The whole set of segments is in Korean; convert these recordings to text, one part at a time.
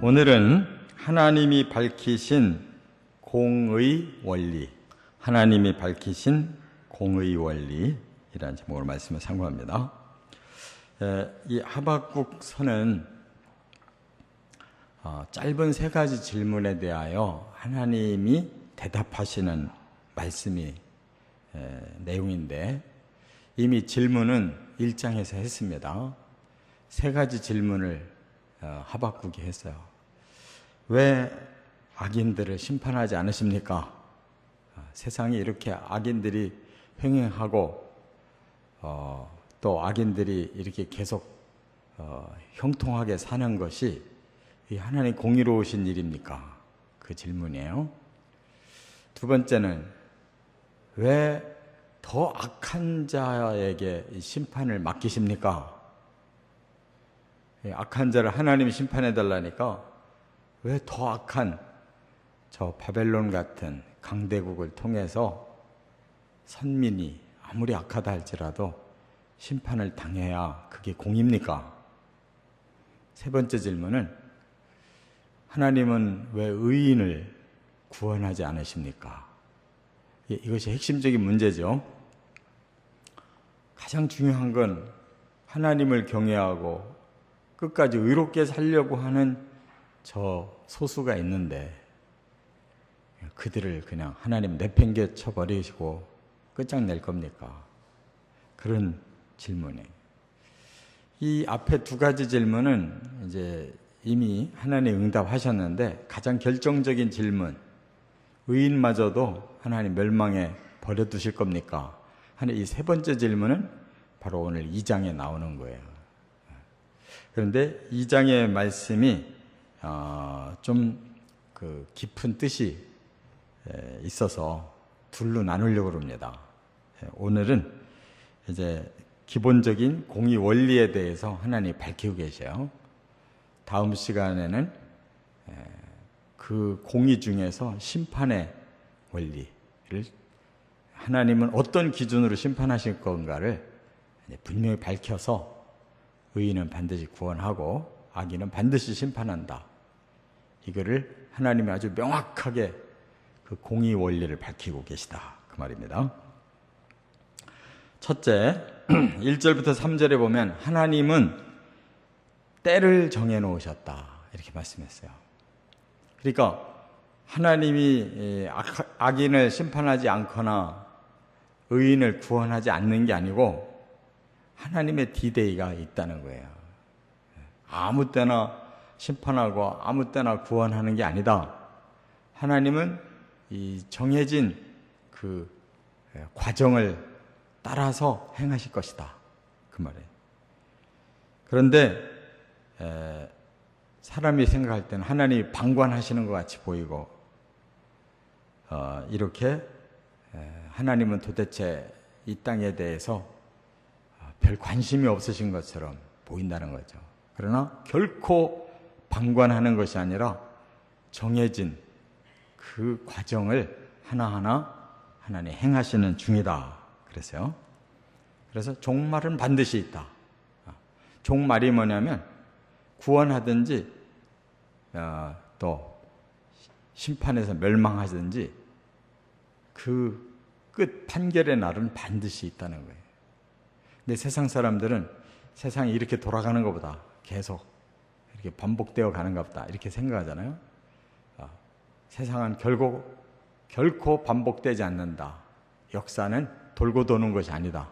오늘은 하나님이 밝히신 공의 원리, 하나님이 밝히신 공의 원리이라는 제목으로 말씀을 상고합니다. 이 하박국서는 짧은 세 가지 질문에 대하여 하나님이 대답하시는 말씀이 내용인데, 이미 질문은 1장에서 했습니다. 세 가지 질문을 하박국이 했어요. 왜 악인들을 심판하지 않으십니까? 세상에 이렇게 악인들이 횡행하고 또 악인들이 이렇게 계속 형통하게 사는 것이 이 하나님 공의로우신 일입니까? 그 질문이에요. 두 번째는 왜 더 악한 자에게 심판을 맡기십니까? 악한 자를 하나님이 심판해 달라니까 왜 더 악한 저 바벨론 같은 강대국을 통해서 선민이 아무리 악하다 할지라도 심판을 당해야 그게 공입니까? 세 번째 질문은 하나님은 왜 의인을 구원하지 않으십니까? 이것이 핵심적인 문제죠. 가장 중요한 건 하나님을 경외하고 끝까지 의롭게 살려고 하는 저 소수가 있는데 그들을 그냥 하나님 내팽개쳐 버리시고 끝장낼 겁니까? 그런 질문이에요. 이 앞에 두 가지 질문은 이제 이미 하나님 응답하셨는데, 가장 결정적인 질문, 의인마저도 하나님 멸망에 버려두실 겁니까? 하는 이 세 번째 질문은 바로 오늘 2장에 나오는 거예요. 그런데 2장의 말씀이 좀 그 깊은 뜻이 있어서 둘로 나누려고 합니다. 오늘은 이제 기본적인 공의 원리에 대해서 하나님이 밝히고 계셔요. 다음 시간에는 그 공의 중에서 심판의 원리를, 하나님은 어떤 기준으로 심판하실 건가를 분명히 밝혀서 의인은 반드시 구원하고 악인은 반드시 심판한다. 이거를 하나님이 아주 명확하게 그 공의 원리를 밝히고 계시다. 그 말입니다. 첫째, 1절부터 3절에 보면 하나님은 때를 정해놓으셨다. 이렇게 말씀했어요. 그러니까 하나님이 악인을 심판하지 않거나 의인을 구원하지 않는 게 아니고 하나님의 디데이가 있다는 거예요. 아무 때나 심판하고 아무 때나 구원하는 게 아니다. 하나님은 이 정해진 그 과정을 따라서 행하실 것이다. 그 말이에요. 그런데 사람이 생각할 때는 하나님이 방관하시는 것 같이 보이고, 이렇게 하나님은 도대체 이 땅에 대해서 별 관심이 없으신 것처럼 보인다는 거죠. 그러나 결코 방관하는 것이 아니라 정해진 그 과정을 하나하나 하나님 행하시는 중이다. 그랬어요. 그래서 종말은 반드시 있다. 종말이 뭐냐면 구원하든지 또 심판에서 멸망하든지 그 끝 판결의 날은 반드시 있다는 거예요. 근데 세상 사람들은 세상이 이렇게 돌아가는 것보다 계속 이렇게 반복되어 가는가 보다 이렇게 생각하잖아요. 세상은 결코 반복되지 않는다. 역사는 돌고 도는 것이 아니다.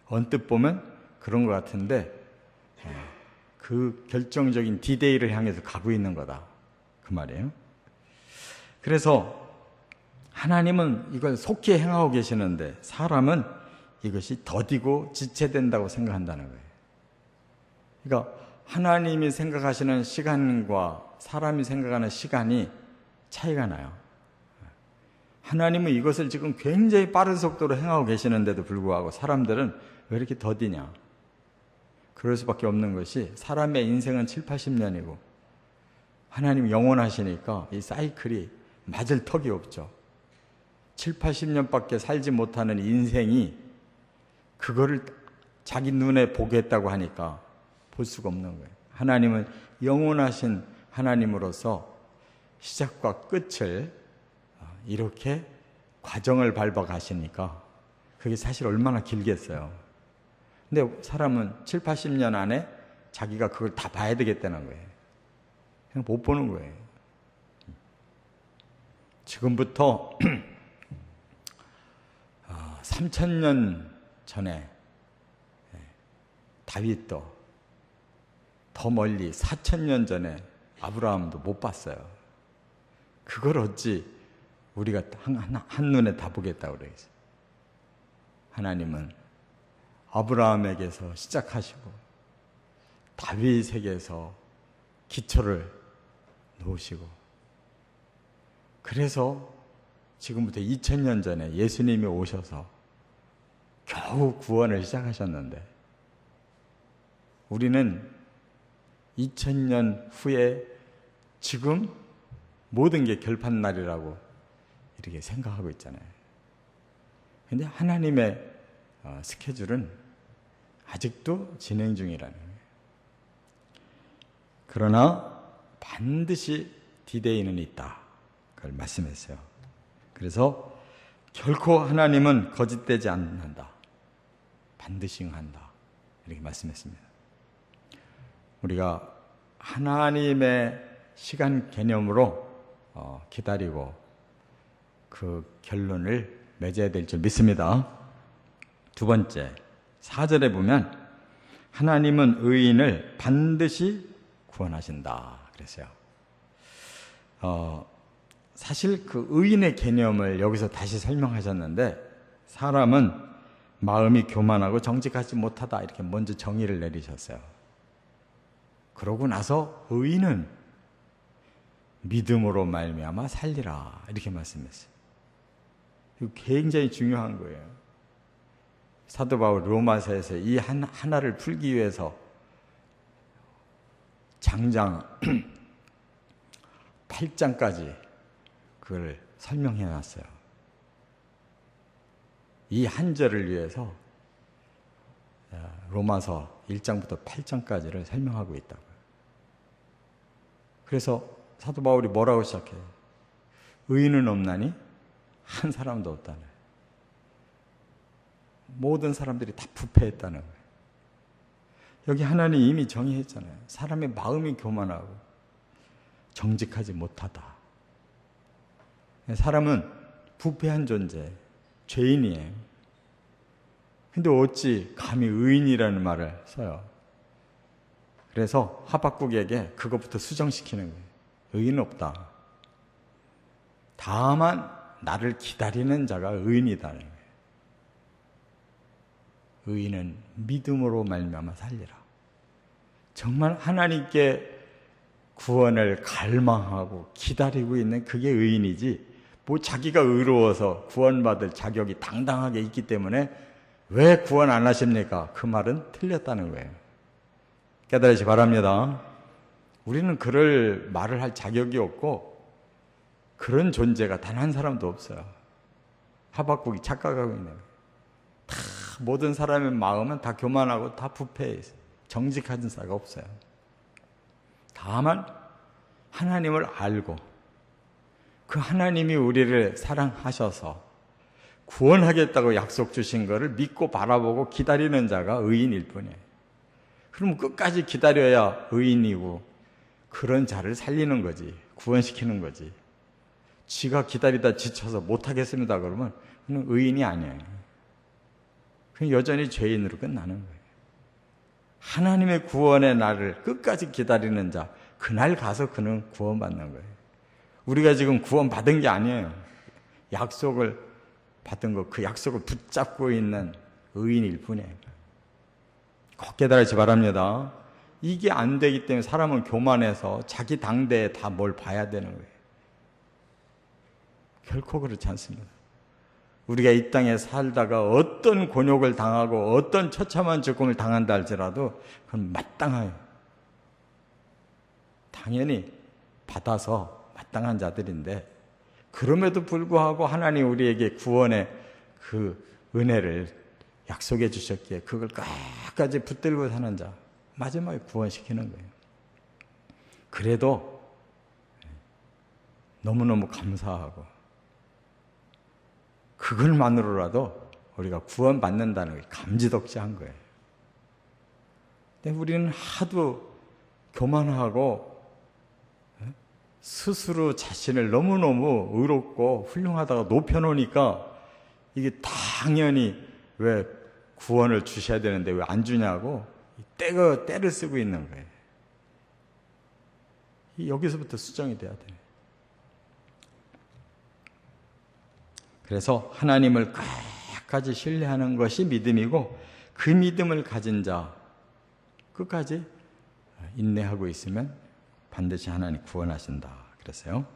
언뜻 보면 그런 것 같은데 그 결정적인 디데이를 향해서 가고 있는 거다. 그 말이에요. 그래서 하나님은 이걸 속히 행하고 계시는데 사람은 이것이 더디고 지체된다고 생각한다는 거예요. 그러니까 하나님이 생각하시는 시간과 사람이 생각하는 시간이 차이가 나요. 하나님은 이것을 지금 굉장히 빠른 속도로 행하고 계시는데도 불구하고 사람들은 왜 이렇게 더디냐? 그럴 수밖에 없는 것이 사람의 인생은 7, 80년이고 하나님 영원하시니까 이 사이클이 맞을 턱이 없죠. 7, 80년밖에 살지 못하는 인생이 그거를 자기 눈에 보겠다고 하니까 볼 수가 없는 거예요. 하나님은 영원하신 하나님으로서 시작과 끝을 이렇게 과정을 밟아 가시니까 그게 사실 얼마나 길겠어요. 근데 사람은 7, 80년 안에 자기가 그걸 다 봐야 되겠다는 거예요. 그냥 못 보는 거예요. 지금부터 3,000년 전에 다윗도, 더 멀리 4,000년 전에 아브라함도 못 봤어요. 그걸 어찌 우리가 한눈에 다 보겠다고 그러겠어요. 하나님은 아브라함에게서 시작하시고 다윗에게서 기초를 놓으시고, 그래서 지금부터 2000년 전에 예수님이 오셔서 겨우 구원을 시작하셨는데, 우리는 2000년 후에 지금 모든 게 결판날이라고 이렇게 생각하고 있잖아요. 근데 하나님의 스케줄은 아직도 진행 중이라는 거예요. 그러나 반드시 디데이는 있다, 그걸 말씀했어요. 그래서 결코 하나님은 거짓되지 않는다, 반드시 응한다, 이렇게 말씀했습니다. 우리가 하나님의 시간 개념으로 기다리고 그 결론을 맺어야 될 줄 믿습니다. 두 번째, 4절에 보면 하나님은 의인을 반드시 구원하신다 그랬어요. 사실 그 의인의 개념을 여기서 다시 설명하셨는데, 사람은 마음이 교만하고 정직하지 못하다, 이렇게 먼저 정의를 내리셨어요. 그러고 나서 의인은 믿음으로 말미암아 살리라, 이렇게 말씀했어요. 이거 굉장히 중요한 거예요. 사도 바울 로마서에서 이 하나를 풀기 위해서 장장 8장까지 그걸 설명해 놨어요. 이 한 절을 위해서 로마서 1장부터 8장까지를 설명하고 있다고요. 그래서 사도 바울이 뭐라고 시작해요? 의인은 없나니 한 사람도 없다네. 모든 사람들이 다 부패했다는 거예요. 여기 하나님 이미 정의했잖아요. 사람의 마음이 교만하고 정직하지 못하다. 사람은 부패한 존재, 죄인이에요. 근데 어찌 감히 의인이라는 말을 써요? 그래서 하박국에게 그것부터 수정시키는 거예요. 의인은 없다. 다만 나를 기다리는 자가 의인이다는 거예요. 의인은 믿음으로 말미암아 살리라. 정말 하나님께 구원을 갈망하고 기다리고 있는 그게 의인이지, 뭐 자기가 의로워서 구원받을 자격이 당당하게 있기 때문에 왜 구원 안 하십니까? 그 말은 틀렸다는 거예요. 깨달으시 바랍니다. 우리는 그럴 말을 할 자격이 없고 그런 존재가 단 한 사람도 없어요. 하박국이 착각하고 있는 거예요. 다 모든 사람의 마음은 다 교만하고 다 부패해 있어요. 정직한 자가 없어요. 다만 하나님을 알고 그 하나님이 우리를 사랑하셔서 구원하겠다고 약속 주신 것을 믿고 바라보고 기다리는 자가 의인일 뿐이에요. 그럼 끝까지 기다려야 의인이고 그런 자를 살리는 거지, 구원시키는 거지. 지가 기다리다 지쳐서 못하겠습니다 그러면 그는 의인이 아니에요. 그냥 여전히 죄인으로 끝나는 거예요. 하나님의 구원의 날을 끝까지 기다리는 자, 그날 가서 그는 구원받는 거예요. 우리가 지금 구원받은 게 아니에요. 약속을 받은 거, 그 약속을 붙잡고 있는 의인일 뿐이에요. 꼭 깨달으시 바랍니다. 이게 안 되기 때문에 사람은 교만해서 자기 당대에 다 뭘 봐야 되는 거예요. 결코 그렇지 않습니다. 우리가 이 땅에 살다가 어떤 곤욕을 당하고 어떤 처참한 죽음을 당한다 할지라도 그건 마땅해요. 당연히 받아서 마땅한 자들인데, 그럼에도 불구하고 하나님 우리에게 구원의 그 은혜를 약속해 주셨기에 그걸 끝까지 붙들고 사는 자, 마지막에 구원시키는 거예요. 그래도 너무너무 감사하고 그걸만으로라도 우리가 구원받는다는 게 감지덕지한 거예요. 근데 우리는 하도 교만하고 스스로 자신을 너무너무 의롭고 훌륭하다고 높여놓으니까 이게 당연히 왜 구원을 주셔야 되는데 왜 안 주냐고 때를 쓰고 있는 거예요. 여기서부터 수정이 돼야 돼요. 그래서 하나님을 끝까지 신뢰하는 것이 믿음이고 그 믿음을 가진 자 끝까지 인내하고 있으면 반드시 하나님 구원하신다 그랬어요.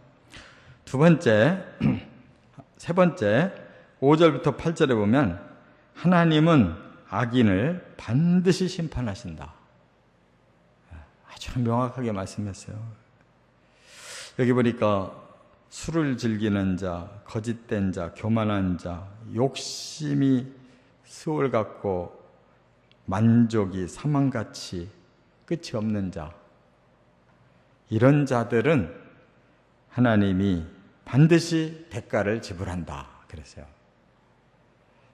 세 번째 5절부터 8절에 보면 하나님은 악인을 반드시 심판하신다. 아주 명확하게 말씀했어요. 여기 보니까 술을 즐기는 자, 거짓된 자, 교만한 자, 욕심이 수월 같고 만족이 사망같이 끝이 없는 자, 이런 자들은 하나님이 반드시 대가를 지불한다 그랬어요.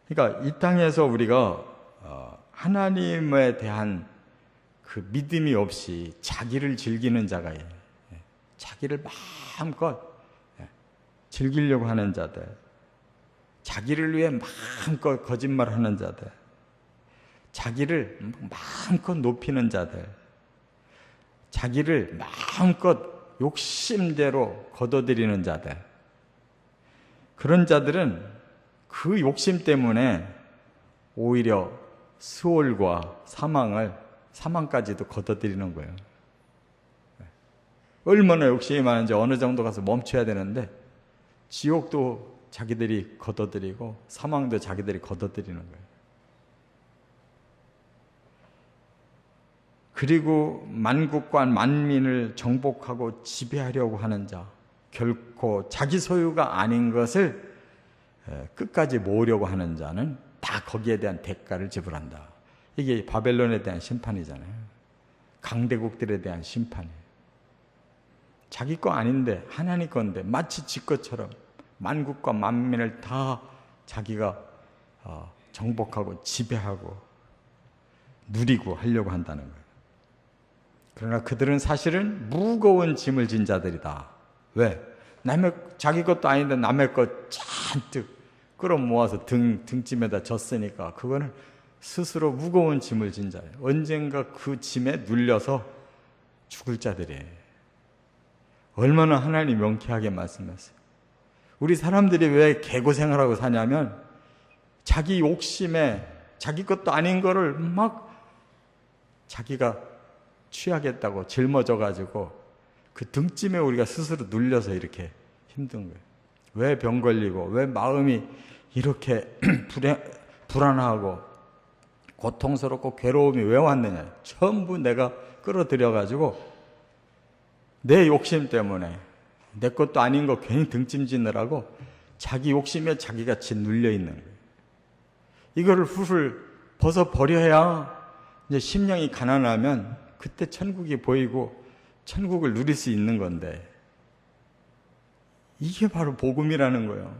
그러니까 이 땅에서 우리가 하나님에 대한 그 믿음이 없이 자기를 즐기는 자가 자기를 마음껏 즐기려고 하는 자들, 자기를 위해 마음껏 거짓말하는 자들, 자기를 마음껏 높이는 자들, 자기를 마음껏 욕심대로 거둬들이는 자들, 그런 자들은 그 욕심 때문에 오히려 수월과 사망까지도 거둬들이는 거예요. 얼마나 욕심이 많은지 어느 정도 가서 멈춰야 되는데 지옥도 자기들이 거둬들이고 사망도 자기들이 거둬들이는 거예요. 그리고 만국과 만민을 정복하고 지배하려고 하는 자, 결코 자기 소유가 아닌 것을 끝까지 모으려고 하는 자는 다 거기에 대한 대가를 지불한다. 이게 바벨론에 대한 심판이잖아요. 강대국들에 대한 심판이에요. 자기 거 아닌데 하나님 건데 마치 지 것처럼 만국과 만민을 다 자기가 정복하고 지배하고 누리고 하려고 한다는 거예요. 그러나 그들은 사실은 무거운 짐을 진 자들이다. 왜? 자기 것도 아닌데 남의 것 잔뜩 끌어모아서 등짐에다 졌으니까 그거는 스스로 무거운 짐을 진 자예요. 언젠가 그 짐에 눌려서 죽을 자들이에요. 얼마나 하나님 명쾌하게 말씀했어요. 우리 사람들이 왜 개고생활하고 사냐면 자기 욕심에 자기 것도 아닌 거를 막 자기가 취하겠다고 짊어져가지고 그 등짐에 우리가 스스로 눌려서 이렇게 힘든 거예요. 왜 병 걸리고 왜 마음이 이렇게 불안하고 고통스럽고 괴로움이 왜 왔느냐. 전부 내가 끌어들여가지고 내 욕심 때문에 내 것도 아닌 거 괜히 등짐지느라고 자기 욕심에 자기가 짓눌려 있는 거예요. 이거를 훌훌 벗어버려야 이제 심령이 가난하면 그때 천국이 보이고 천국을 누릴 수 있는 건데 이게 바로 복음이라는 거예요.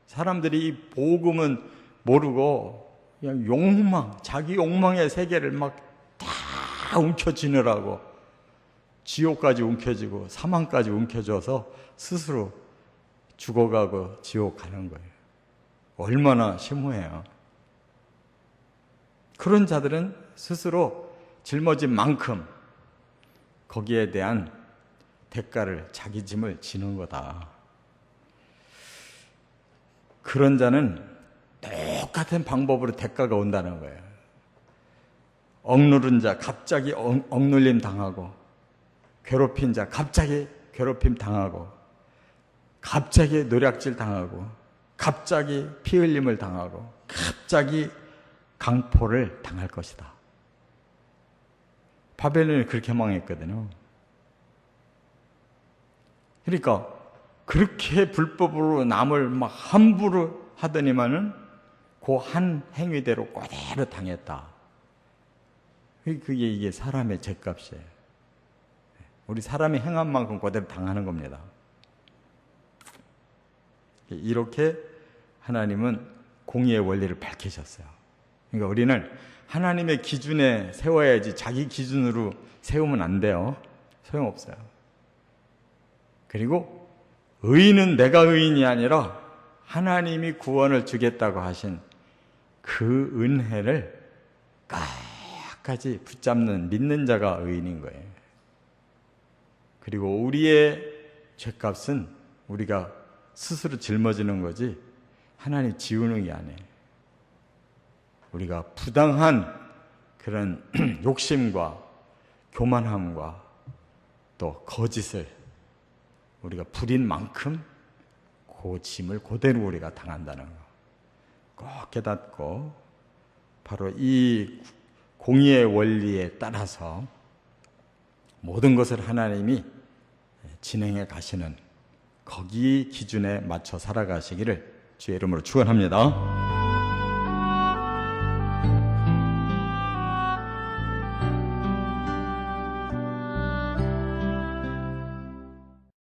사람들이 이 복음은 모르고 그냥 욕망, 자기 욕망의 세계를 막 다 움켜쥐느라고 지옥까지 움켜쥐고 사망까지 움켜줘서 스스로 죽어가고 지옥 가는 거예요. 얼마나 심오해요. 그런 자들은 스스로 짊어진 만큼 거기에 대한 대가를 자기 짐을 지는 거다. 그런 자는 똑같은 방법으로 대가가 온다는 거예요. 억누른 자 갑자기 억눌림 당하고, 괴롭힌 자 갑자기 괴롭힘 당하고, 갑자기 노략질 당하고, 갑자기 피 흘림을 당하고, 갑자기 강포를 당할 것이다. 바벨론이 그렇게 망했거든요. 그러니까 그렇게 불법으로 남을 막 함부로 하더니만은 그 한 행위대로 그대로 당했다. 그게 이게 사람의 죄값이에요. 우리 사람이 행한 만큼 그대로 당하는 겁니다. 이렇게 하나님은 공의의 원리를 밝히셨어요. 그러니까 우리는 하나님의 기준에 세워야지 자기 기준으로 세우면 안 돼요. 소용없어요. 그리고 의인은 내가 의인이 아니라 하나님이 구원을 주겠다고 하신 그 은혜를 끝까지 붙잡는 믿는 자가 의인인 거예요. 그리고 우리의 죄값은 우리가 스스로 짊어지는 거지 하나님 지우는 게 아니에요. 우리가 부당한 그런 욕심과 교만함과 또 거짓을 우리가 부린 만큼 그 짐을 그대로 우리가 당한다는 거 꼭 깨닫고 바로 이 공의의 원리에 따라서 모든 것을 하나님이 진행해 가시는 거기 기준에 맞춰 살아가시기를 주의 이름으로 축원합니다.